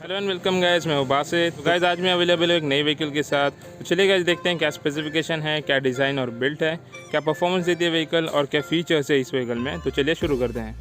Hello and welcome guys, मैं हूं बासित। तो गाइस आज मैं अवेलेबल हूं एक नई व्हीकल के साथ। तो चलिए गाइस देखते हैं क्या स्पेसिफिकेशन है, क्या डिज़ाइन और बिल्ट है, क्या परफॉर्मेंस देती है व्हीकल और क्या फीचर्स है इस व्हीकल में। तो चलिए शुरू करते हैं।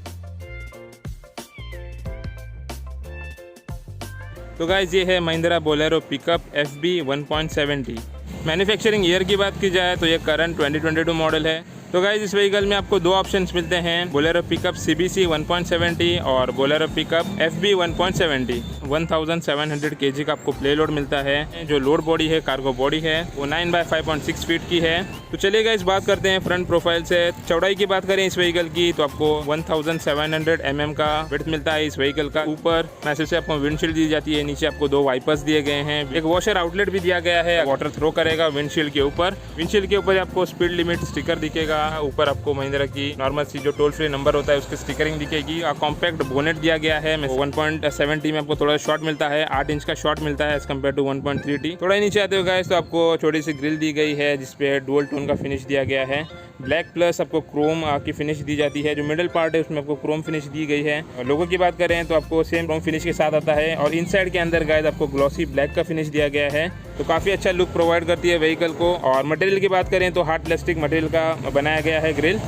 तो गाइस ये है Mahindra Bolero pickup FB 1.70। Manufacturing year की बात की जाए तो ये करंट 2022 मॉडल है। तो गाइस इस व्हीकल में आपको दो ऑप्शंस मिलते हैं, बोलेरो पिकअप CBC 1.70 और बोलेरो पिकअप FB 1.70। 1700 kg का आपको प्ले लोड मिलता है। जो लोड बॉडी है, कार्गो बॉडी है, वो 9/5.6 फीट की है। तो चलिए गाइस बात करते हैं फ्रंट प्रोफाइल से। चौड़ाई की बात करें इस व्हीकल की तो आपको 1700 mm का विड्थ मिलता है इस व्हीकल का। ऊपर मैसेज से आपको विंडशील्ड दी जाती है, नीचे आपको दो वाइपर्स दिए गए हैं, एक वॉशर आउटलेट भी दिया गया है, वाटर थ्रो करेगा विंडशील्ड के ऊपर। विंडशील्ड के ऊपर आपको स्पीड लिमिट स्टिकर दिखेगा। ऊपर आपको महिंद्रा की नॉर्मल सी जो टोल फ्री नंबर होता है उसकी स्टिकरिंग दिखेगी। कॉम्पैक्ट बोनेट दिया गया है। 1.70 में आपको थोड़ा शॉर्ट मिलता है, 8 इंच का शॉर्ट मिलता है एज कम्पेयर टू 1.30। थोड़ा नीचे आते हो गाइस तो आपको छोटी सी ग्रिल दी गई है जिसपे डुअल टोन का फिनिश दिया गया है। ब्लैक प्लस आपको क्रोम की फिनिश दी जाती है। जो मिडिल पार्ट है उसमें आपको क्रोम फिनिश दी गई है। और लोगो की बात करें तो आपको सेम क्रोम फिनिश के साथ आता है और इनसाइड के अंदर गाइस आपको ग्लॉसी ब्लैक का फिनिश दिया गया है। तो काफ़ी अच्छा लुक प्रोवाइड करती है व्हीकल को। और मटेरियल की बात करें तो हार्ड प्लास्टिक मटेरियल का बनाया गया है ग्रिल।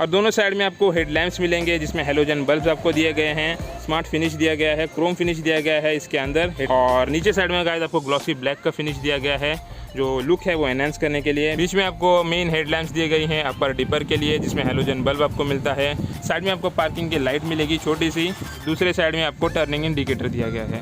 और दोनों साइड में आपको हेडलैम्प्स मिलेंगे जिसमें हेलोजन बल्ब आपको दिए गए हैं। स्मार्ट फिनिश दिया गया है, क्रोम फिनिश दिया गया है इसके अंदर। और नीचे साइड में गाइस आपको ग्लॉसी ब्लैक का फिनिश दिया गया है, जो लुक है वो एनहांस करने के लिए। बीच में आपको मेन हेडलैम्प्स दिए गई हैं अपर डिपर के लिए जिसमें हेलोजन बल्ब आपको मिलता है। साइड में आपको पार्किंग की लाइट मिलेगी छोटी सी। दूसरे साइड में आपको टर्निंग इंडिकेटर दिया गया है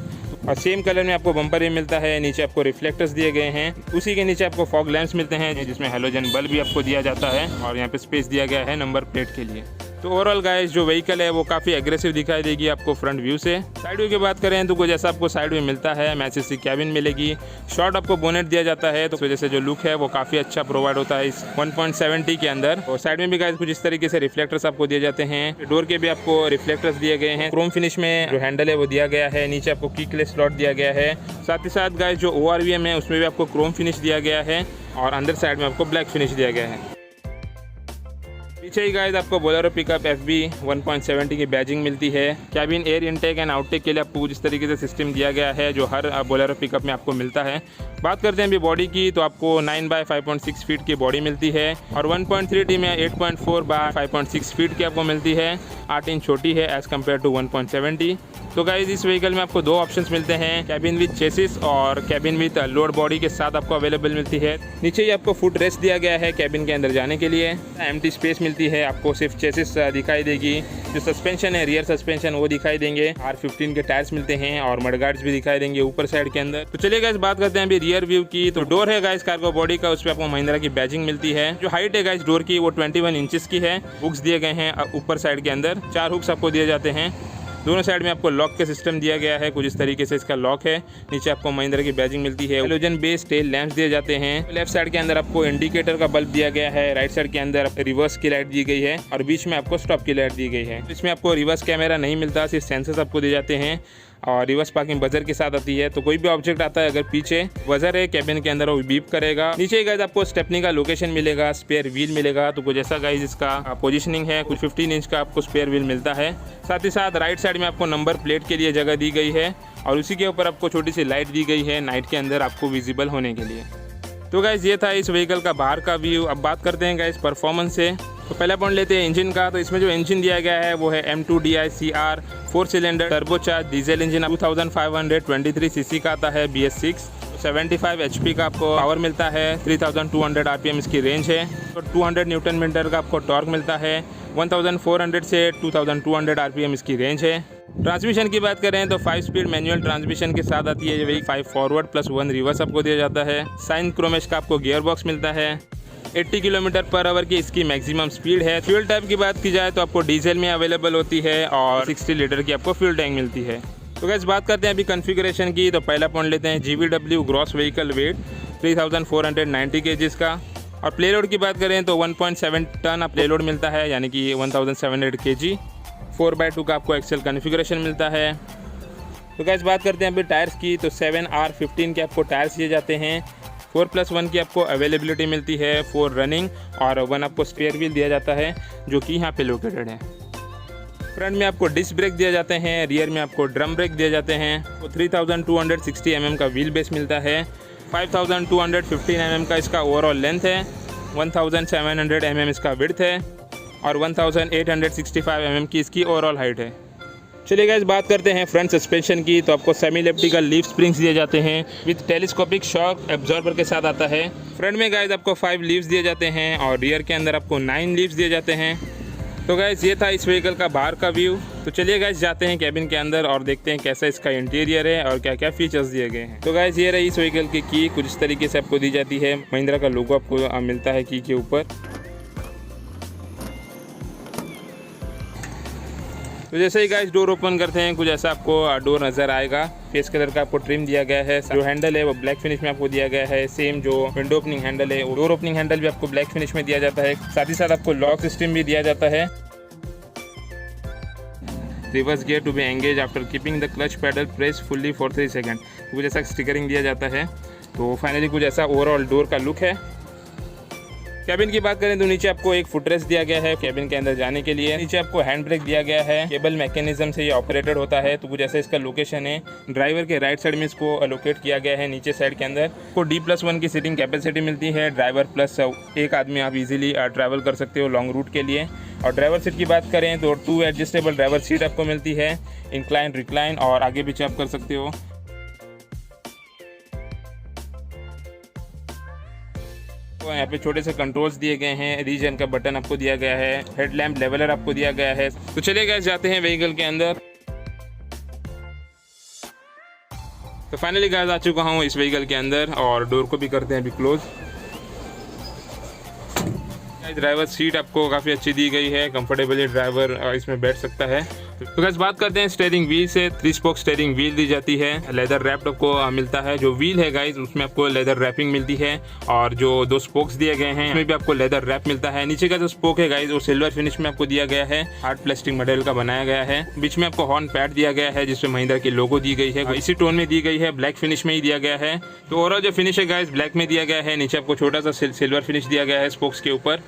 और सेम कलर में आपको बम्पर भी मिलता है। नीचे आपको रिफ्लेक्टर्स दिए गए हैं। उसी के नीचे आपको फॉग लैंप्स मिलते हैं जिसमें हेलोजन बल्ब भी आपको दिया जाता है और यहाँ पे स्पेस दिया गया है नंबर प्लेट के लिए। तो ओवरऑल गाइस जो व्हीकल है वो काफ़ी एग्रेसिव दिखाई देगी आपको फ्रंट व्यू से। साइड व्यू की बात करें तो कुछ ऐसा आपको साइड व्यू मिलता है। मैसेज सी कैबिन मिलेगी, शॉर्ट आपको बोनेट दिया जाता है, तो इस वजह से जो लुक है वो काफ़ी अच्छा प्रोवाइड होता है इस 1.70 के अंदर। और साइड में भी गाइस कुछ इस तरीके से रिफ्लेक्टर्स आपको दिए जाते हैं। डोर के भी आपको रिफ्लेक्टर्स दिए गए हैं। क्रोम फिनिश में जो हैंडल है वो दिया गया है। नीचे आपको कीकलेस स्लॉट दिया गया है। साथ ही साथ गाइस जो ORVM है उसमें भी आपको क्रोम फिनिश दिया गया है और अंदर साइड में आपको ब्लैक फिनिश दिया गया है। पीछे ही गाइस आपको बोलेरो पिकअप FB 1.70 की बैजिंग मिलती है। Cabin air intake and outtake के लिए आपको इस तरीके से सिस्टम दिया गया है जो हर बोलेरो पिकअप में आपको मिलता है। बात करते हैं अभी बॉडी की तो आपको 9/5.6 फीट की बॉडी मिलती है और 1.3T में 8.4/5.6 फीट की आपको मिलती है। 8 इंच छोटी है एज कम्पेयर टू 1.70। तो गाइस इस व्हीकल में आपको दो ऑप्शंस मिलते हैं, कैबिन विद चेसिस और कैबिन विद लोड बॉडी के साथ आपको अवेलेबल मिलती है। नीचे ही आपको फुट रेस्ट दिया गया है कैबिन के अंदर जाने के लिए। एम्प्टी स्पेस मिलती है, आपको सिर्फ चेसिस दिखाई देगी। जो सस्पेंशन है, रियर सस्पेंशन, वो दिखाई देंगे। R15 के टायर्स मिलते हैं और मडगार्ड्स भी दिखाई देंगे ऊपर साइड के अंदर। तो चलिए गाइस बात करते हैं अभी रियर व्यू की। तो डोर है गाइस कार्गो बॉडी का, उस पर आपको महिंद्रा की बैजिंग मिलती है। जो हाइट है गाइस डोर की वो 21 इंचेस की है। हुक्स दिए गए हैं ऊपर साइड के अंदर, 4 हुक्स आपको दिए जाते हैं। दोनों साइड में आपको लॉक के सिस्टम दिया गया है, कुछ इस तरीके से इसका लॉक है। नीचे आपको महिंद्रा की बैजिंग मिलती है। हेलोजन बेस्ड टेल लैंप्स दिए जाते हैं। लेफ्ट साइड के अंदर आपको इंडिकेटर का बल्ब दिया गया है। राइट साइड के अंदर रिवर्स की लाइट दी गई है और बीच में आपको स्टॉप की लाइट दी गई है। इसमें आपको रिवर्स कैमरा नहीं मिलता, सिर्फ सेंसर्स आपको दिए जाते हैं और रिवर्स पार्किंग बजर के साथ आती है। तो कोई भी ऑब्जेक्ट आता है अगर पीछे बजर है कैबिन के अंदर वो बीप करेगा। नीचे गाइस आपको स्टेपनी का लोकेशन मिलेगा, स्पेयर व्हील मिलेगा। तो कुछ ऐसा गाइस इसका पोजीशनिंग है। कुछ 15 इंच का आपको स्पेयर व्हील मिलता है। साथ ही साथ राइट साइड में आपको नंबर प्लेट के लिए जगह दी गई है और उसी के ऊपर आपको छोटी सी लाइट दी गई है नाइट के अंदर आपको विजिबल होने के लिए। तो गाइस ये था इस व्हीकल का बाहर का व्यू। अब बात करते हैं गाइस परफॉर्मेंस से। तो पहला पॉइंट लेते हैं इंजन का। तो इसमें जो इंजन दिया गया है वो है M2DI CR 4 cylinder turbocharge diesel engine 2523 CC का आता है। BS6 75 HP का आपको पावर मिलता है। 3200 RPM इसकी रेंज है। तो 200 न्यूटन मीटर का आपको टॉर्क मिलता है। 1400 से 2200 RPM इसकी रेंज है। ट्रांसमिशन की बात करें तो 5 स्पीड मैनुअल ट्रांसमिशन के साथ आती है। वही 5 फॉरवर्ड प्लस 1 रिवर्स आपको दिया जाता है। साइन क्रोमेश का आपको गियर बॉक्स मिलता है। 80 km/h की इसकी मैक्सिमम स्पीड है। फ्यूल टाइप की बात की जाए तो आपको डीजल में अवेलेबल होती है और 60 लीटर की आपको फ्यूल टैंक मिलती है। तो गाइस बात करते हैं अभी कॉन्फ़िगरेशन की। तो पहला पॉइंट लेते हैं GVW gross vehicle wait 3490 kg का। और प्ले लोड की बात करें तो 1.7 टन प्ले लोड मिलता है, यानी कि 1700 kg। 4x2 का आपको एक्सेल कॉन्फ़िगरेशन मिलता है। तो गाइस बात करते हैं अभी टायर्स की। तो 7R15 के आपको टायर्स दिए जाते हैं। 4+1 की आपको अवेलेबिलिटी मिलती है। 4 रनिंग और 1 आपको स्पेयर व्हील दिया जाता है जो कि यहाँ पे लोकेटेड है। फ्रंट में आपको डिस्क ब्रेक दिए जाते हैं, रियर में आपको ड्रम ब्रेक दिए जाते हैं। तो 3260 mm का व्हील बेस मिलता है। 5215 mm का इसका ओवरऑल लेंथ है। 1700 mm इसका विड्थ है और 1865 mm की इसकी ओवरऑल हाइट है। चलिए गाइस बात करते हैं फ्रंट सस्पेंशन की। तो आपको सेमी इलिप्टिकल लीफ स्प्रिंग्स दिए जाते हैं विद टेलीस्कोपिक शॉक एब्जॉर्बर के साथ आता है। फ्रंट में गाइस आपको 5 लीव्स दिए जाते हैं और रियर के अंदर आपको 9 लीव्स दिए जाते हैं। तो गाइस ये था इस व्हीकल का बाहर का व्यू। तो चलिए गाइस जाते हैं कैबिन के अंदर और देखते हैं कैसा इसका इंटीरियर है और क्या क्या फीचर्स दिए गए हैं। तो गाइस ये रही इस व्हीकल की की कुछ इस तरीके से आपको दी जाती है। महिंद्रा का लोगो आपको मिलता है की के ऊपर। तो जैसे ही गाइस डोर ओपन करते हैं कुछ ऐसा आपको डोर नज़र आएगा। फेस कलर का आपको ट्रिम दिया गया है। जो हैंडल है वो ब्लैक फिनिश में आपको दिया गया है। सेम जो विंडो ओपनिंग हैंडल है, डोर ओपनिंग हैंडल भी आपको ब्लैक फिनिश में दिया जाता है। साथ ही साथ आपको लॉक सिस्टम भी दिया जाता है। Reverse gear to be engage after keeping the clutch pedal press fully for 3 second. कुछ ऐसा स्टिकरिंग दिया जाता है। तो फाइनली कुछ ऐसा ओवरऑल डोर का लुक है। कैबिन की बात करें तो नीचे आपको एक फुटरेस्ट दिया गया है कैबिन के अंदर जाने के लिए। नीचे आपको हैंड ब्रेक दिया गया है। केबल मैकेनिज्म से ये ऑपरेटेड होता है। तो कुछ ऐसा इसका लोकेशन है। ड्राइवर के राइट साइड में इसको अलोकेट किया गया है। नीचे साइड के अंदर आपको D+1 की सीटिंग कैपेसिटी मिलती है। ड्राइवर प्लस एक आदमी आप इजीली ट्रैवल कर सकते हो लॉन्ग रूट के लिए। और ड्राइवर सीट की बात करें तो 2 एडजस्टेबल ड्राइवर सीट आपको मिलती है। इंक्लाइन, रिक्लाइन और आगे पीछे आप कर सकते हो। तो यहाँ पे छोटे से कंट्रोल्स दिए गए हैं। रीजन का बटन आपको दिया गया है। हेडलैम्प लेवलर आपको दिया गया है। तो चलिए गाइस जाते हैं व्हीकल के अंदर। तो फाइनली गाइस आ चुका हूँ इस व्हीकल के अंदर और डोर को भी करते हैं अभी क्लोज। ड्राइवर सीट आपको काफ़ी अच्छी दी गई है। कंफर्टेबली ड्राइवर इसमें बैठ सकता है। तो गाइस बात करते हैं स्टीयरिंग व्हील से। 3 स्पोक स्टीयरिंग व्हील दी जाती है। लेदर रैप्ड आपको मिलता है। जो व्हील है गाइस उसमें आपको लेदर रैपिंग मिलती है और जो 2 स्पोक्स दिए गए हैं उसमें भी आपको लेदर रैप मिलता है। नीचे का जो स्पोक है गाइस वो सिल्वर फिनिश में आपको दिया गया है। हार्ड प्लास्टिक मटेरियल का बनाया गया है। बीच में आपको हॉर्न पैड दिया गया है जिसमें महिंद्रा की लोगो दी गई है। इसी टोन में दी गई है, ब्लैक फिनिश में ही दिया गया है। तो ओवरऑल जो फिनिश है गाइस ब्लैक में दिया गया है। नीचे आपको छोटा सा सिल्वर फिनिश दिया गया है स्पोक्स के ऊपर।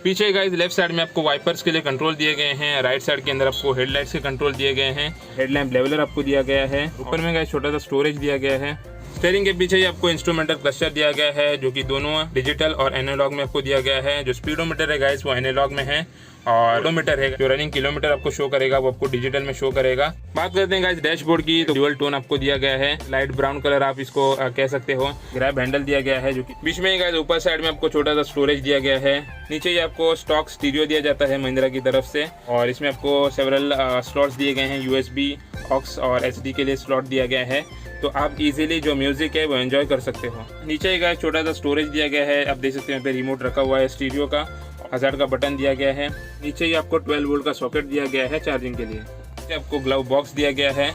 पीछे गाइस लेफ्ट साइड में आपको वाइपर्स के लिए कंट्रोल दिए गए हैं। राइट साइड के अंदर आपको हेडलाइट्स के कंट्रोल दिए गए हैं। हेडलैम्प लेवलर आपको दिया गया है। ऊपर में गाइस छोटा सा स्टोरेज दिया गया है। स्टीयरिंग के पीछे ही आपको इंस्ट्रूमेंटल क्लस्टर दिया गया है जो कि दोनों डिजिटल और एनालॉग में आपको दिया गया है। जो स्पीडोमीटर है गाइस वो एनालॉग में है और किलोमीटर है जो रनिंग किलोमीटर आपको शो करेगा वो आपको डिजिटल में शो करेगा। बात करते हैं गाइस डैशबोर्ड की। तो ड्यूअल टोन आपको दिया गया है। लाइट ब्राउन कलर आप इसको कह सकते हो। ग्रैब हैंडल दिया गया है जो कि बीच में गाइस ऊपर साइड में आपको छोटा सा स्टोरेज दिया गया है। नीचे ही आपको स्टॉक स्टीरियो दिया जाता है महिंद्रा की तरफ से और इसमें आपको सेवरल स्लॉट्स दिए गए हैं। USB, ऑक्स और SD के लिए स्लॉट दिया गया है। तो आप इजीली जो म्यूजिक है वो एंजॉय कर सकते हो। नीचे गाइस छोटा सा स्टोरेज दिया गया है। आप देख सकते हैं यहाँ पे रिमोट रखा हुआ है स्टीरियो का। हज़ार का बटन दिया गया है। नीचे ही आपको 12 वोल्ट का सॉकेट दिया गया है चार्जिंग के लिए। आपको ग्लव बॉक्स दिया गया है।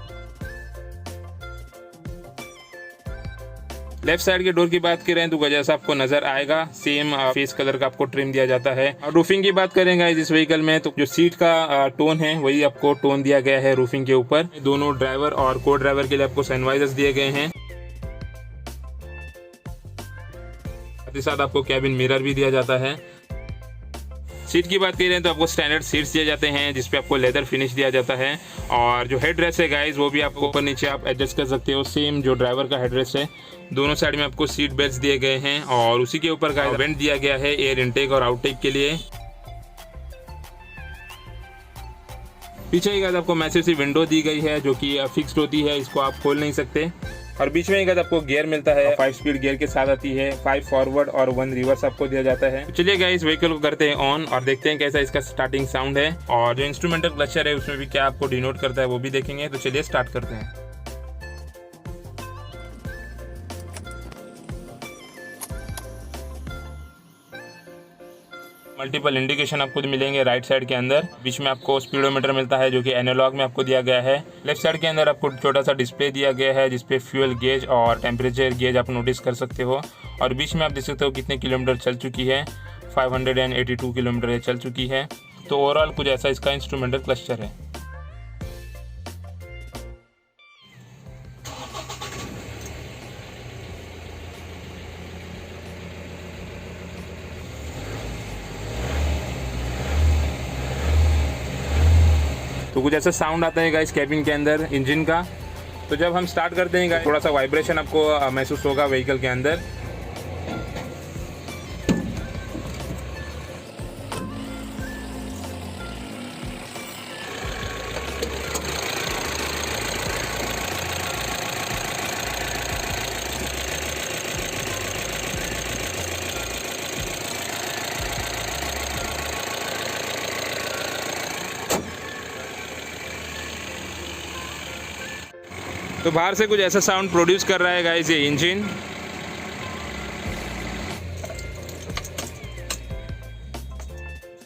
लेफ्ट साइड के डोर की बात करें तो जैसा आपको नजर आएगा सेम फेस कलर का आपको ट्रिम दिया जाता है। और रूफिंग की बात करेंगे इस व्हीकल में तो जो सीट का टोन है वही आपको टोन दिया गया है रूफिंग के ऊपर। दोनों ड्राइवर और को ड्राइवर के लिए आपको सनवाइजर्स दिए गए हैं। साथ ही साथ आपको कैबिन मिरर भी दिया जाता है। सीट की बात करें तो आपको स्टैंडर्ड सीट्स दिए जाते हैं जिसपे आपको लेदर फिनिश दिया जाता है। और जो हेड रेस्ट है गाइस वो भी आपको ऊपर नीचे आप एडजस्ट कर सकते हो। सेम जो ड्राइवर का हेड रेस्ट है। दोनों साइड में आपको सीट बेल्ट्स दिए गए हैं और उसी के ऊपर गाइस वेंट दिया गया है एयर इनटेक और आउटटेक के लिए। पीछे ही गाइस आपको मैसिव सी विंडो दी गई है जो कि फिक्स्ड होती है, इसको आप खोल नहीं सकते। और बीच में ही गाइस आपको गियर मिलता है। 5 स्पीड गियर के साथ आती है। 5 फॉरवर्ड और 1 रिवर्स आपको दिया जाता है। तो चलिए गाइस व्हीकल को करते हैं ऑन और देखते हैं कैसा इसका स्टार्टिंग साउंड है और जो इंस्ट्रूमेंटल क्लचर है उसमें भी क्या आपको डिनोट करता है वो भी देखेंगे। तो चलिए स्टार्ट करते हैं। मल्टीपल इंडिकेशन आपको मिलेंगे राइट साइड के अंदर। बीच में आपको स्पीडोमीटर मिलता है जो कि एनालॉग में आपको दिया गया है। लेफ्ट साइड के अंदर आपको छोटा सा डिस्प्ले दिया गया है जिसपे फ्यूल गेज और टेम्परेचर गेज आप नोटिस कर सकते हो। और बीच में आप देख सकते हो कितने किलोमीटर चल चुकी है। 582 किलोमीटर चल चुकी है। तो ओवरऑल कुछ ऐसा इसका इंस्ट्रूमेंटल क्लस्टर है। तो कुछ ऐसा साउंड आता है गाइस कैबिन के अंदर इंजन का। तो जब हम स्टार्ट करते हैं गाइस थोड़ा सा वाइब्रेशन आपको महसूस होगा व्हीकल के अंदर। तो बाहर से कुछ ऐसा साउंड प्रोड्यूस कर रहा है गाइस ये इंजन।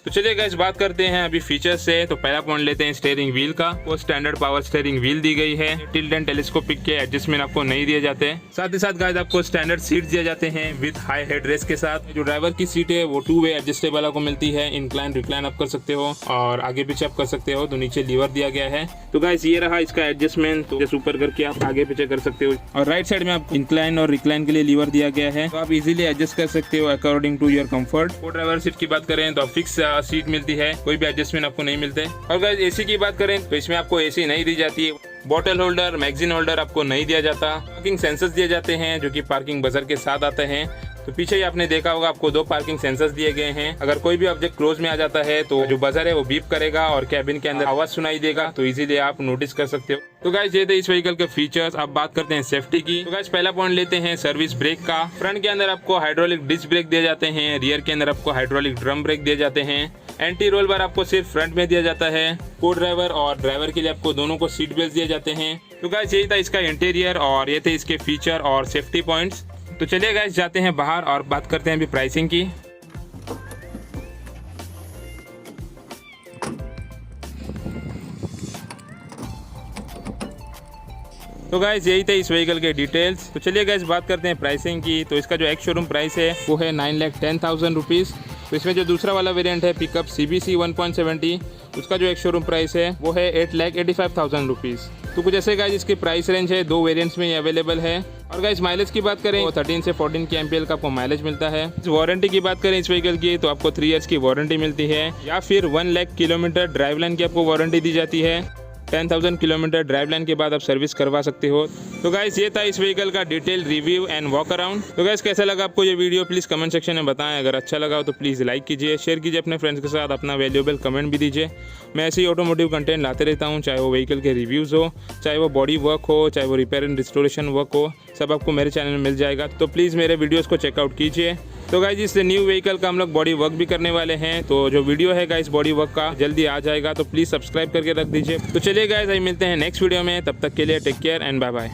तो चलिए गाइस बात करते हैं अभी फीचर्स से। तो पहला पॉइंट लेते हैं स्टीयरिंग व्हील का। वो स्टैंडर्ड पावर स्टीयरिंग व्हील दी गई है। टिल्ट एंड टेलीस्कोपिक के एडजस्टमेंट आपको नहीं दिए जाते। साथ ही साथ गाइस आपको स्टैंडर्ड सीट दिए जाते हैं विद हाई हेड रेस्ट के साथ। जो ड्राइवर की सीट है वो 2 वे एडजस्टेबल आपको मिलती है। इंक्लाइन रिक्लाइन आप कर सकते हो और आगे पीछे आप कर सकते हो। तो नीचे लीवर दिया गया है। तो गाइस ये रहा इसका एडजस्टमेंट। तो जैसे ऊपर करके आप आगे पीछे कर सकते हो और राइट साइड में आप इंक्लाइन और रिक्लाइन के लिए लीवर दिया गया है। तो आप इजीली एडजस्ट कर सकते हो अकॉर्डिंग टू योर कंफर्ट। को ड्राइवर सीट की बात करें तो फिक्स सीट मिलती है, कोई भी एडजस्टमेंट आपको नहीं मिलते। और गाइस एसी की बात करें तो इसमें आपको एसी नहीं दी जाती है। बॉटल होल्डर मैगजीन होल्डर आपको नहीं दिया जाता। पार्किंग सेंसर्स दिए जाते हैं जो कि पार्किंग बजर के साथ आते हैं। तो पीछे ही आपने देखा होगा आपको 2 पार्किंग सेंसर्स दिए गए हैं। अगर कोई भी ऑब्जेक्ट क्लोज में आ जाता है तो जो बजर है वो बीप करेगा और कैबिन के अंदर आवाज सुनाई देगा। तो इजीली आप नोटिस कर सकते हो। तो गाइस ये थे इस व्हीकल के फीचर्स। अब बात करते हैं सेफ्टी की। तो गाइस पहला पॉइंट लेते हैं सर्विस ब्रेक का। फ्रंट के अंदर आपको हाइड्रोलिक डिस्क ब्रेक दिए जाते हैं। रियर के अंदर आपको हाइड्रोलिक ड्रम ब्रेक दिए जाते हैं। एंटी रोल बार आपको सिर्फ फ्रंट में दिया जाता है। को ड्राइवर और ड्राइवर के लिए आपको दोनों को सीट बेल्ट दिए जाते हैं। तो गाइस यही था इसका इंटीरियर और ये थे इसके फीचर और सेफ्टी पॉइंट्स। तो चलिए गाइस जाते हैं बाहर और बात करते हैं अभी प्राइसिंग की। तो गाइस यही थे इस व्हीकल के डिटेल्स। तो चलिए गाइस बात करते हैं प्राइसिंग की। तो इसका जो एक्स शोरूम प्राइस है वो है 9,10,000 रुपीज़। तो इसमें जो दूसरा वाला वेरिएंट है पिकअप CBC 1.70 उसका जो एक्स शोरूम प्राइस है वो है 8,85,000 रुपीज़। तो कुछ ऐसे गाइस इसकी प्राइस रेंज है। 2 वेरिएंट्स में ये अवेलेबल है। और गाइस माइलेज की बात करें तो 13 से 14 के एमपीएल का आपको माइलेज मिलता है। वारंटी की बात करें इस व्हीकल की तो आपको 3 ईयर्स की वारंटी मिलती है या फिर 1 लाख किलोमीटर ड्राइव लाइन की आपको वारंटी दी जाती है। 10,000 किलोमीटर ड्राइव लाइन के बाद आप सर्विस करवा सकते हो। तो गाइस ये था इस व्हीकल का detail review and walk around. तो गाइस कैसा लगा आपको ये वीडियो प्लीज़ कमेंट सेक्शन में बताएं। अगर अच्छा लगा हो तो प्लीज़ लाइक कीजिए, शेयर कीजिए अपने फ्रेंड्स के साथ, अपना वैल्यूएबल कमेंट भी दीजिए। मैं ऐसे ही ऑटोमोटिव कंटेंट लाते रहता हूँ, चाहे वो व्हीकल के रिव्यूज़ हो, चाहे वो बॉडी वर्क हो, चाहे वो रिपेयर एंड रिस्टोरेशन वर्क हो, सब आपको मेरे चैनल में मिल जाएगा। तो प्लीज़ मेरे वीडियोज़ को चेकआउट कीजिए। तो गाइस इस न्यू व्हीकल का हम लोग बॉडी वर्क भी करने वाले हैं। तो जो वीडियो है गाइस बॉडी वर्क का जल्दी आ जाएगा। तो प्लीज़ सब्सक्राइब करके रख दीजिए। तो चलिए गाइस मिलते हैं नेक्स्ट वीडियो में। तब तक के लिए take care and bye bye.